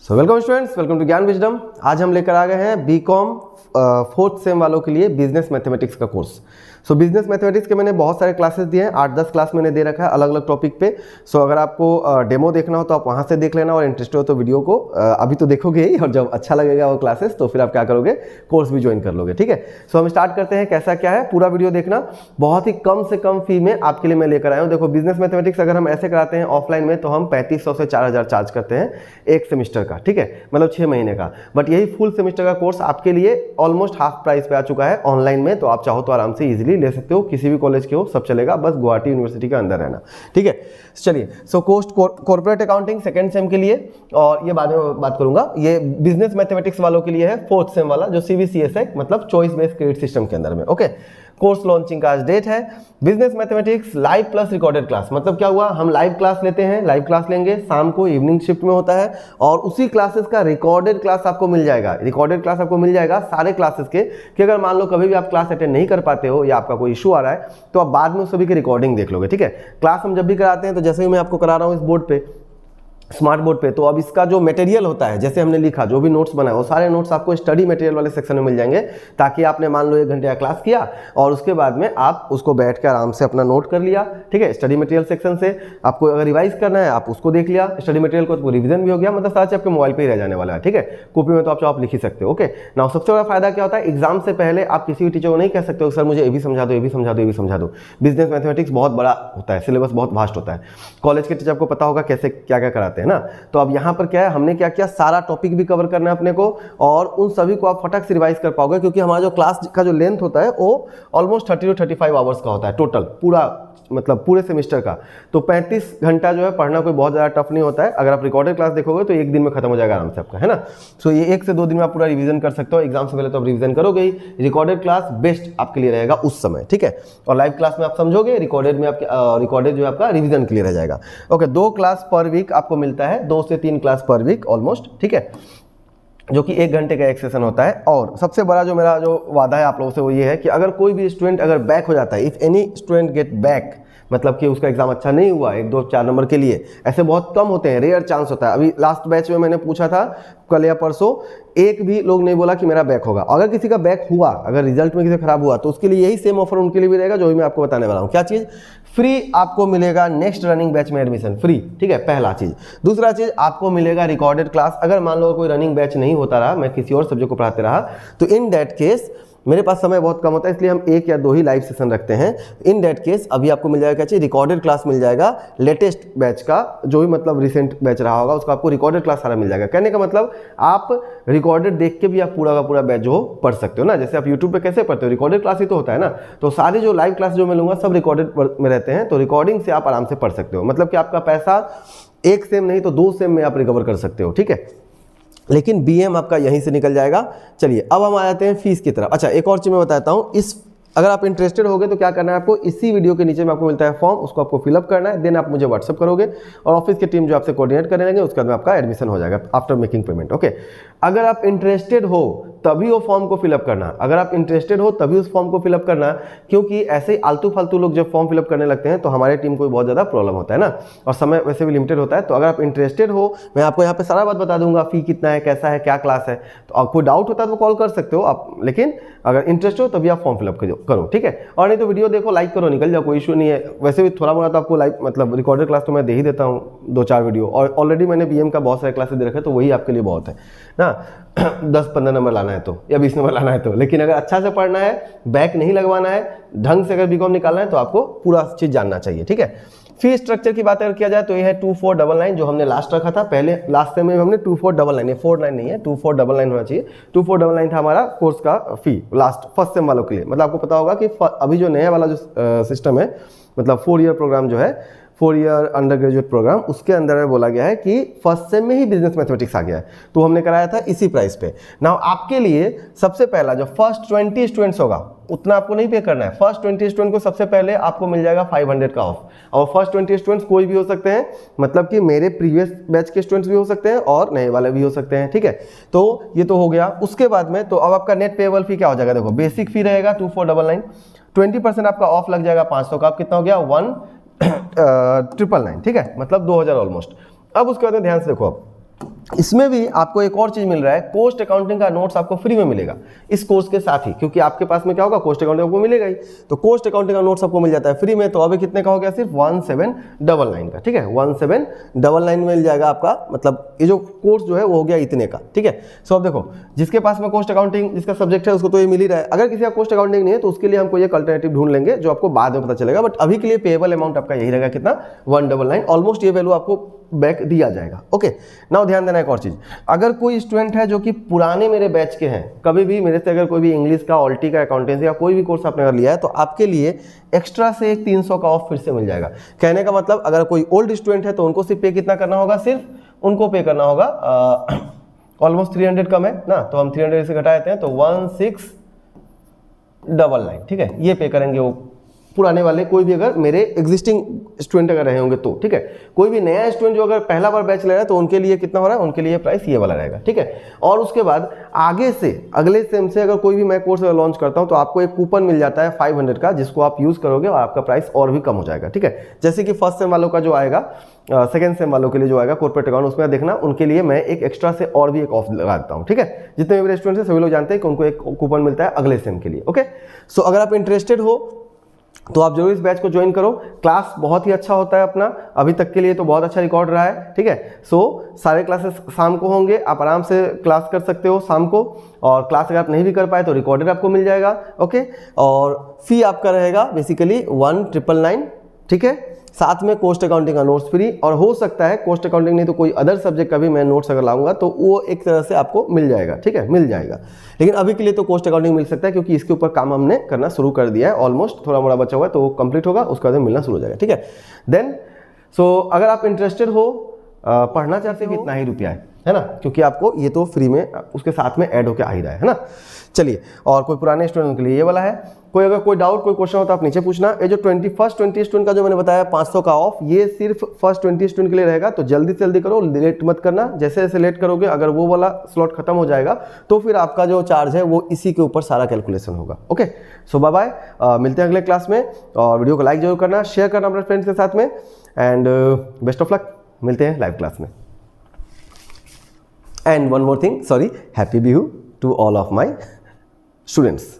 Welcome students, welcome to ज्ञान wisdom. आज हम लेकर आ गए हैं बीकॉम फोर्थ सेम वालों के लिए बिजनेस मैथमेटिक्स का कोर्स। बिजनेस मैथमेटिक्स के मैंने बहुत सारे क्लासेस दिए हैं, 8-10 क्लास मैंने दे रखा है अलग अलग टॉपिक पे। अगर आपको डेमो देखना हो तो आप वहाँ से देख लेना, और इंटरेस्ट हो तो वीडियो को अभी तो देखोगे ही, और जब अच्छा लगेगा वो क्लासेस तो फिर आप क्या करोगे, कोर्स भी ज्वाइन कर लोगे। ठीक है, हम स्टार्ट करते हैं। कैसा क्या है पूरा वीडियो देखना, बहुत ही कम से कम फी में आपके लिए मैं लेकर आया हूँ। देखो, बिजनेस मैथमेटिक्स अगर हम ऐसे कराते हैं ऑफलाइन में तो हम 3500 से 4000 चार्ज करते हैं एक सेमिस्टर का। ठीक है, मतलब 6 महीने का। बट यही फुल सेमिस्टर का कोर्स आपके लिए ऑलमोस्ट हाफ प्राइस पे आ चुका है ऑनलाइन में। तो आप चाहो तो आराम से इजीली ले सकते हो, किसी भी कॉलेज के हो सब चलेगा, बस गुवाहाटी यूनिवर्सिटी के अंदर रहना। ठीक है, चलिए। Cost corporate accounting second sem के लिए, और ये बाद में बात करूंगा। ये बिजनेस मैथमेटिक्स वालों के लिए है फोर्थ सेम वाला, जो CBCS है, मतलब चॉइस बेस्ड क्रेडिट सिस्टम के अंदर में। ओके, कोर्स लॉन्चिंग का आज डेट है। Business mathematics live plus recorded class, मतलब क्या हुआ, हम लाइव क्लास लेते हैं, लाइव क्लास लेंगे शाम को, इवनिंग शिफ्ट में होता है, और उसी क्लासेस का रिकॉर्डेड क्लास आपको मिल जाएगा। रिकॉर्डेड क्लास आपको मिल जाएगा सारे क्लासेस के, कि अगर मान लो कभी भी आप क्लास अटेंड नहीं कर पाते हो या आपका कोई इशू आ रहा है तो आप बाद में उस सभी की रिकॉर्डिंग देख लोगे। ठीक है, क्लास हम जब भी कराते हैं तो जैसे ही मैं आपको करा रहा हूँ इस बोर्ड पे, स्मार्ट बोर्ड पे, तो अब इसका जो मटेरियल होता है, जैसे हमने लिखा, जो भी नोट्स बनाए, वो सारे नोट्स आपको स्टडी मटेरियल वाले सेक्शन में मिल जाएंगे, ताकि आपने मान लो 1 घंटे का क्लास किया और उसके बाद में आप उसको बैठ कर आराम से अपना नोट कर लिया। ठीक है, स्टडी मटेरियल सेक्शन से आपको अगर रिवाइज करना है आप उसको देख लिया, स्टडी मटेरियल को, तो रिविजन भी हो गया, मतलब साथ आपके मोबाइल पर ही रह जाने वाला है। ठीक है, कॉपी में तो आप लिख ही सकते हो। ओके ना, सबसे बड़ा फायदा क्या होता है, एग्जाम से पहले आप किसी भी टीचर को नहीं कह सकते हो सर मुझे ये भी समझा दो, ये भी समझा दो, ये भी समझा दो। बिजनेस मैथमेटिक्स बहुत बड़ा होता है, सिलेबस बहुत वास्ट होता है। कॉलेज के टीचर को पता होगा कैसे क्या क्या कराते हैं ना। तो अब यहाँ पर क्या है, हमने क्या किया, सारा टॉपिक भी कवर करना है अपने को, और उन सभी को आप फटाक से रिवाइज कर पाओगे, क्योंकि हमारा जो क्लास का जो लेंथ होता है वो ऑलमोस्ट 30 to 35 आवर्स का होता है टोटल, पूरा मतलब पूरे सेमेस्टर का। तो 35 घंटा जो है पढ़ना कोई बहुत ज़्यादा टफ नहीं होता है। अगर आप रिकॉर्डेड क्लास देखोगे तो 1 दिन में खत्म हो जाएगा आराम से आपका, है ना। ये 1 से 2 दिन में आप पूरा रिवीजन कर सकते हो। एग्जाम से पहले तो आप रिवीजन करोगे ही, रिकॉर्डेड क्लास बेस्ट आपके लिए रहेगा उस समय। ठीक है, और लाइव क्लास में आप समझोगे, रिकॉर्डेड में आपके रिकॉर्डेड जो है आपका रिवीजन के लिए रह जाएगा। ओके, 2 क्लास पर वीक आपको मिलता है, 2 से 3 क्लास पर वीक ऑलमोस्ट। ठीक है, जो कि 1 घंटे का एक सेशन होता है। और सबसे बड़ा जो मेरा जो वादा है आप लोगों से वो ये है कि अगर कोई भी स्टूडेंट अगर बैक हो जाता है, if any student get back, मतलब कि उसका एग्जाम अच्छा नहीं हुआ 1, 2, 4 नंबर के लिए, ऐसे बहुत कम होते हैं, रेयर चांस होता है। अभी लास्ट बैच में मैंने पूछा था कल या परसों, एक भी लोग नहीं बोला कि मेरा बैक होगा। अगर किसी का बैक हुआ, अगर रिजल्ट में किसी खराब हुआ, तो उसके लिए यही सेम ऑफर उनके लिए भी रहेगा जो भी मैं आपको बताने वाला हूँ। क्या चीज़? फ्री आपको मिलेगा नेक्स्ट रनिंग बैच में एडमिशन, फ्री। ठीक है, पहला चीज़। दूसरा चीज़, आपको मिलेगा रिकॉर्डेड क्लास। अगर मान लो कोई रनिंग बैच नहीं होता रहा, मैं किसी और सब्जेक्ट को पढ़ाते रहा, तो इन दैट केस मेरे पास समय बहुत कम होता है, इसलिए हम 1 या 2 ही लाइव सेशन रखते हैं। इन दैट केस अभी आपको मिल जाएगा क्या चाहिए, रिकॉर्डेड क्लास मिल जाएगा लेटेस्ट बैच का, जो भी मतलब रिसेंट बैच रहा होगा उसका आपको रिकॉर्डेड क्लास सारा मिल जाएगा। कहने का मतलब आप रिकॉर्डेड देख के भी आप पूरा का पूरा बैच जो पढ़ सकते हो ना। जैसे आप यूट्यूब पे कैसे पढ़ते हो, रिकॉर्डेड क्लास ही तो होता है ना। तो सारी जो लाइव क्लास जो मैं लूँगा सब रिकॉर्डेड में रहते हैं, तो रिकॉर्डिंग से आप आराम से पढ़ सकते हो। मतलब कि आपका पैसा 1 सेम नहीं तो 2 सेम में आप रिकवर कर सकते हो। ठीक है, लेकिन BM आपका यहीं से निकल जाएगा। चलिए, अब हम आ जाते हैं फीस की तरफ। अच्छा, एक और चीज़ मैं बताता हूँ, अगर आप इंटरेस्टेड होगे तो क्या करना है आपको, इसी वीडियो के नीचे में आपको मिलता है फॉर्म, उसको आपको फिलअप करना है, देन आप मुझे व्हाट्सअप करोगे और ऑफिस की टीम जो आपसे कोऑर्डिनेट करने लगेंगे, उसके बाद में आपका एडमिशन हो जाएगा आफ्टर मेकिंग पेमेंट। ओके, अगर आप इंटरेस्टेड हो तभी वो फॉर्म को फिलअप करना, अगर आप इंटरेस्टेड हो तभी उस फॉर्म को फिलअप करना, क्योंकि ऐसे ही आलतू फालतू लोग जब फॉर्म फिलअप करने लगते हैं तो हमारे टीम को बहुत ज़्यादा प्रॉब्लम होता है ना, और समय वैसे भी लिमिटेड होता है। तो अगर आप इंटरेस्टेड हो, मैं आपको यहाँ पे सारा बात बता दूंगा, फी कितना है, कैसा है, क्या क्लास है। तो कोई डाउट होता है तो कॉल कर सकते हो आप, लेकिन अगर इंटरेस्ट हो तभी आप फॉर्म फिलअप करो। ठीक है, और नहीं तो वीडियो देखो, लाइक करो, निकल जाओ, कोई इशू नहीं है। वैसे भी थोड़ा मोड़ा तो आपको लाइव मतलब रिकॉर्डेड क्लास तो मैं दे ही देता हूँ, 2-4 वीडियो, और ऑलरेडी मैंने BM का बहुत सारे क्लासेस दे रखे, तो वही आपके लिए बहुत है ना। 10-15 नंबर लाना है तो, या 20 नंबर लाना है तो, लेकिन अगर अच्छा से पढ़ना है, बैक नहीं लगवाना है, ढंग से अगर बीकॉम निकालना है, तो आपको पूरा चीज़ जानना चाहिए। ठीक है, फी स्ट्रक्चर की बात अगर किया जाए तो ये है 2499, जो हमने लास्ट रखा था। पहले लास्ट टाइम में हमने 2499, 49 नहीं है, 2499 होना चाहिए। 2499 था हमारा कोर्स का फी लास्ट फर्स्ट सेम वालों के लिए। मतलब आपको पता होगा कि अभी जो नया वाला जो सिस्टम है, मतलब 4 ईयर प्रोग्राम जो है, 4 ईयर अंडर ग्रेजुएट प्रोग्राम, उसके अंदर में बोला गया है कि फर्स्ट सेम में ही बिजनेस मैथमेटिक्स आ गया है, तो हमने कराया था इसी प्राइस पे। नाउ आपके लिए सबसे पहला जो फर्स्ट 20 स्टूडेंट्स होगा, उतना आपको नहीं पे करना है। फर्स्ट 20 स्टूडेंट को सबसे पहले आपको मिल जाएगा 500 का ऑफ, और फर्स्ट 20 स्टूडेंट्स कोई भी हो सकते हैं, मतलब कि मेरे प्रीवियस बैच के स्टूडेंट्स भी हो सकते हैं और नए वाले भी हो सकते हैं। ठीक है, तो ये तो हो गया। उसके बाद में तो अब आपका नेट पेएबल फी क्या हो जाएगा, देखो बेसिक फी रहेगा 2499, 20% आपका ऑफ लग जाएगा 500 का, आप कितना हो गया 1999। ठीक है, मतलब 2000 ऑलमोस्ट। अब उसके बाद में ध्यान से देखो, अब इसमें भी आपको एक और चीज मिल रहा है, कॉस्ट अकाउंटिंग का नोट्स आपको फ्री में मिलेगा इस कोर्स के साथ ही, क्योंकि आपके पास में क्या होगा, कॉस्ट अकाउंटिंग आपको मिलेगा ही, तो कॉस्ट अकाउंटिंग का नोट्स आपको मिल जाता है फ्री में। तो अभी कितने का हो गया, सिर्फ 1799 का, ठीक है, 1799 मिल जाएगा आपका, मतलब ये जो कोर्स जो है वो हो गया इतने का, ठीक है। सो अब देखो, जिसके पास में कॉस्ट अकाउंटिंग जिसका सब्जेक्ट है उसको तो ये मिल ही रहा है, अगर किसी का कॉस्ट अकाउंटिंग नहीं है तो उसके लिए हमको ये अल्टरनेटिव ढूंढ लेंगे जो आपको बाद में पता चलेगा, बट अभी के लिए पेएबल अमाउंट आपका यही रहेगा, कितना, 199, ऑलमोस्ट ये वैल्यू आपको बैक दिया जाएगा। ओके, नाउ ध्यान देना एक और चीज, अगर कोई स्टूडेंट है जो कि पुराने मेरे बैच के हैं, कभी भी मेरे से अगर कोई भी इंग्लिश का, ऑल्टी का, अकाउंटेंसी का कोई भी कोर्स आपने अगर लिया है तो आपके लिए एक्स्ट्रा से एक 300 का ऑफ फिर से मिल जाएगा। कहने का मतलब, अगर कोई ओल्ड स्टूडेंट है तो उनको सिर्फ पे कितना करना होगा, सिर्फ उनको पे करना होगा ऑलमोस्ट 300 कम है ना, तो हम 300 से घटा देते हैं तो 1699, ठीक है, ये पे करेंगे वो पुराने वाले, कोई भी अगर मेरे एग्जिस्टिंग स्टूडेंट अगर रहे होंगे तो, ठीक है। कोई भी नया स्टूडेंट जो अगर पहला बार बैच ले रहा है तो उनके लिए कितना हो रहा है, उनके लिए प्राइस ये वाला रहेगा, ठीक है। और उसके बाद आगे से अगले सेम से अगर कोई भी मैं कोर्स लॉन्च करता हूं तो आपको एक कूपन मिल जाता है 500 का, जिसको आप यूज करोगे और आपका प्राइस और भी कम हो जाएगा, ठीक है। जैसे कि फर्स्ट सेम वालों का जो आएगा, सेकंड सेम वालों के लिए जो आएगा कॉर्पोरेट अकाउंट, उसमें देखना उनके लिए मैं एक एक्स्ट्रा से और भी एक ऑफ लगा देता हूं, ठीक है। जितने भी मेरे स्टूडेंट्स हैं सभी लोग जानते हैं कि उनको एक कूपन मिलता है अगले सेम के लिए। ओके, सो अगर आप इंटरेस्टेड हो तो आप जरूर इस बैच को ज्वाइन करो। क्लास बहुत ही अच्छा होता है अपना, अभी तक के लिए तो बहुत अच्छा रिकॉर्ड रहा है, ठीक है। सो सारे क्लासेस शाम को होंगे, आप आराम से क्लास कर सकते हो शाम को, और क्लास अगर आप नहीं भी कर पाए तो रिकॉर्डेड आपको मिल जाएगा। ओके, और फी आपका रहेगा बेसिकली 1999, ठीक है। साथ में कॉस्ट अकाउंटिंग का नोट्स फ्री, और हो सकता है कॉस्ट अकाउंटिंग नहीं तो कोई अदर सब्जेक्ट का भी मैं नोट्स अगर लाऊंगा तो वो एक तरह से आपको मिल जाएगा, ठीक है, मिल जाएगा। लेकिन अभी के लिए तो कॉस्ट अकाउंटिंग मिल सकता है क्योंकि इसके ऊपर काम हमने करना शुरू कर दिया है, ऑलमोस्ट थोड़ा मोड़ा बचा हुआ है तो वो कंप्लीट होगा, उसके बाद मिलना शुरू हो जाएगा, ठीक है। देन अगर आप इंटरेस्टेड हो, पढ़ना चाहते हो, इतना ही रुपया है ना, क्योंकि आपको ये तो फ्री में उसके साथ में ऐड होकर आ ही रहा है ना। चलिए, और कोई पुराने स्टूडेंट के लिए ये वाला है। कोई अगर कोई डाउट, कोई क्वेश्चन हो तो आप नीचे पूछना। ये जो 20 स्टूडेंट का जो मैंने बताया 500 का ऑफ, ये सिर्फ फर्स्ट 20 स्टूडेंट के लिए रहेगा, तो जल्दी से जल्दी करो, लेट मत करना। जैसे जैसे लेट करोगे, अगर वो वाला स्लॉट खत्म हो जाएगा तो फिर आपका जो चार्ज है वो इसी के ऊपर सारा कैलकुलेशन होगा। ओके, सो बाय बाय, मिलते हैं अगले क्लास में, और वीडियो को लाइक जरूर करना, शेयर करना अपने फ्रेंड्स के साथ में, एंड बेस्ट ऑफ लक, मिलते हैं लाइव क्लास में। And one more thing, sorry, happy Bihu to all of my students.